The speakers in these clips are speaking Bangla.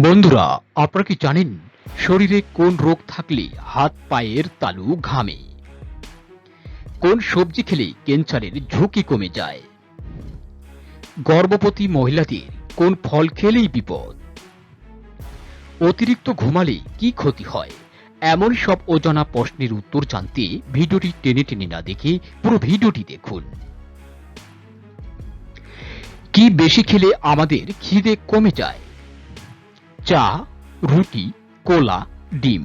বন্ধুরা, আপনারা কি জানেন শরীরে কোন রোগ থাকলে হাত পায়ের তালু ঘামে? কোন সবজি খেলে ক্যান্সারের ঝুঁকি কমে যায়? গর্ভবতী মহিলাদের কোন ফল খেলেই বিপদ? অতিরিক্ত ঘুমালে কি ক্ষতি হয়? এমন সব অজানা প্রশ্নের উত্তর জানতে ভিডিওটি টেনে টেনে না দেখে পুরো ভিডিওটি দেখুন। কি বেশি খেলে আমাদের খিদে কমে যায়? চা, রুটি, কোলা, ডিম?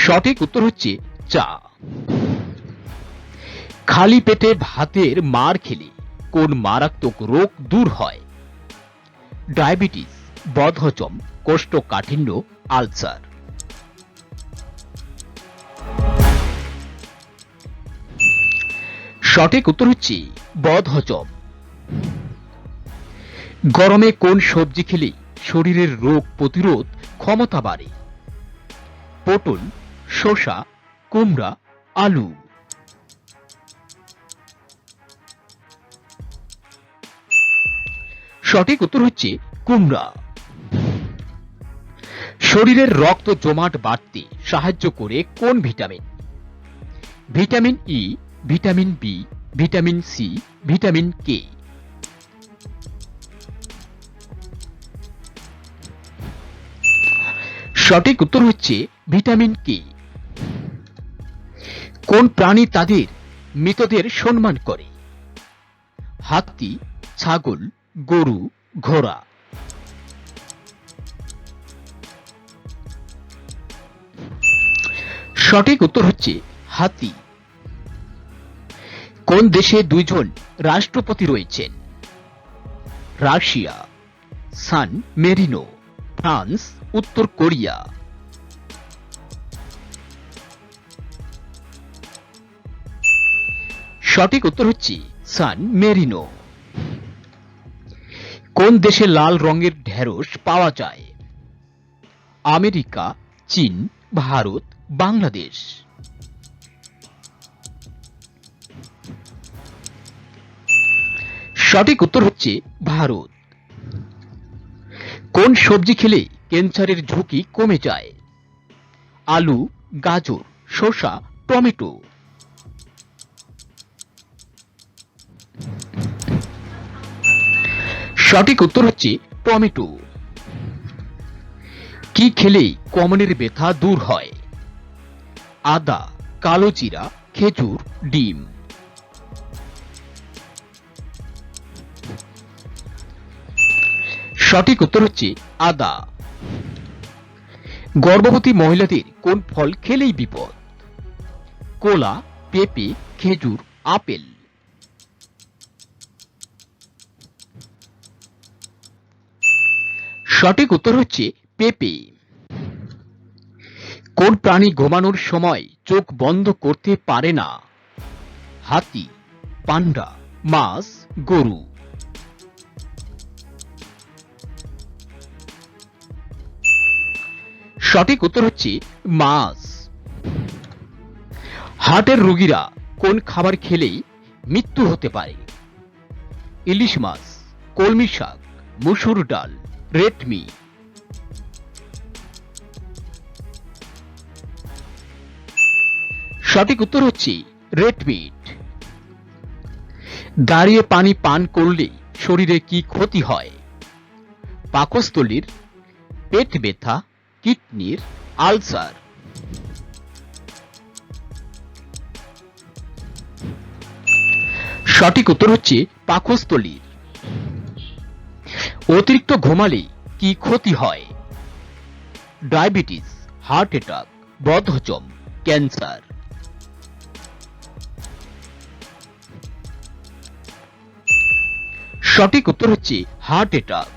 সঠিক উত্তর হচ্ছে চা। খালি পেটে ভাতের মার খেলে কোন মারাত্মক রোগ দূর হয়? ডায়াবেটিস, বদহজম, কোষ্ঠকাঠিন্য, আলসার? সঠিক উত্তর হচ্ছে বদহজম। গরমে কোন সবজি খেলে শরীরের রোগ প্রতিরোধ ক্ষমতা বাড়ে? পটল, শসা, কুমড়া, আলু? সঠিক উত্তর হচ্ছে কুমড়া। শরীরের রক্ত জমাট বাড়তে সাহায্য করে কোন vitamin? Vitamin E, vitamin B, vitamin C, vitamin K? সঠিক উত্তর হচ্ছে ভিটামিন কে। কোন প্রাণী তাদের মৃতদের সম্মান করে? হাতি, ছাগল, গরু, ঘোড়া? সঠিক উত্তর হচ্ছে হাতি। কোন দেশে দুইজন রাষ্ট্রপতি রয়েছেন? রাশিয়া, সান মেরিনো, ফ্রান্স, উত্তর কোরিয়া? সঠিক উত্তর হচ্ছে সান মেরিনো। কোন দেশে লাল রঙের ঢেঁড়স পাওয়া যায়? আমেরিকা, চীন, ভারত, বাংলাদেশ? সঠিক উত্তর হচ্ছে ভারত। কোন সবজি খেলে ক্যান্সারের ঝুঁকি কমে যায়? আলু, গাজর, শসা, টমেটো? সঠিক উত্তর হচ্ছে টমেটো। কি খেলে কোমরের ব্যথা দূর হয়? আদা, কালো জিরা, খেজুর, ডিম? সঠিক উত্তর হচ্ছে আদা। গর্ভবতী মহিলাদের কোন ফল খেলেই বিপদ? কোলা, পেঁপে, খেজুর, আপেল? সঠিক উত্তর হচ্ছে পেঁপে। কোন প্রাণী ঘুমানোর সময় চোখ বন্ধ করতে পারে না? হাতি, পান্ডা, মাছ, গরু? সঠিক উত্তর হচ্ছে মাছ। হার্টের রোগীরা কোন খাবার খেলেই মৃত্যু হতে পারে? ইলিশ মাছ, কলমি শাক, মসুর ডাল, রেডমি? সঠিক উত্তর হচ্ছে রেড মিট। দাঁড়িয়ে পানি পান করলে শরীরে কি ক্ষতি হয়? পাকস্থলীর, পেট ব্যথা, কিডনির, আলসার? সঠিক উত্তর হচ্ছে পাকস্থলীর। অতিরিক্ত ঘুমালে কি ক্ষতি হয়? ডায়াবেটিস, হার্ট অ্যাটাক, বদহজম, ক্যান্সার? সঠিক উত্তর হচ্ছে হার্ট অ্যাটাক।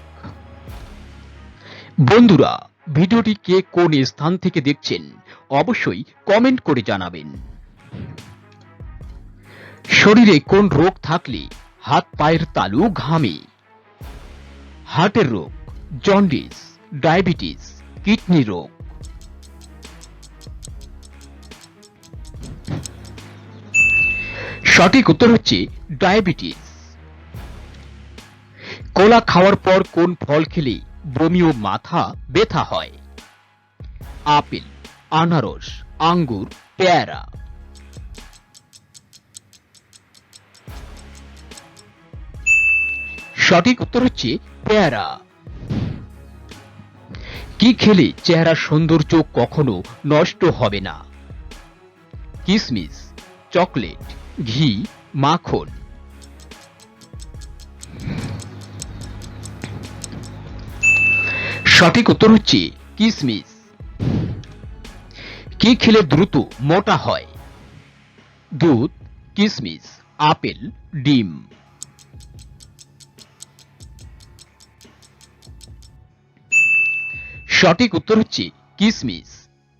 বন্ধুরা, ভিডিওটি কে কোন স্থান থেকে দেখছেন অবশ্যই কমেন্ট করে জানাবেন। শরীরে কোন রোগ থাকলে হাত পায়ের তালু ঘামে? হার্টের রোগ, জন্ডিস, ডায়াবেটিস, কিডনি রোগ? সঠিক উত্তর হচ্ছে ডায়াবেটিস। কলা খাওয়ার পর কোন ফল খেলে বমি ও মাথা ব্যথা হয়? আপেল, আনারস, আঙ্গুর, পেয়ারা। সঠিক উত্তর হচ্ছে পেয়ারা। কি খেলে চেহারার সৌন্দর্য কখনো নষ্ট হবে না? কিশমিশ, চকলেট, ঘি, মাখন। সঠিক উত্তর হচ্ছে কিশমিশ। কি খেলে দ্রুত মোটা হয়? দুধ, কিশমিশ, আপেল, ডিম। সঠিক উত্তর হচ্ছে কিশমিশ।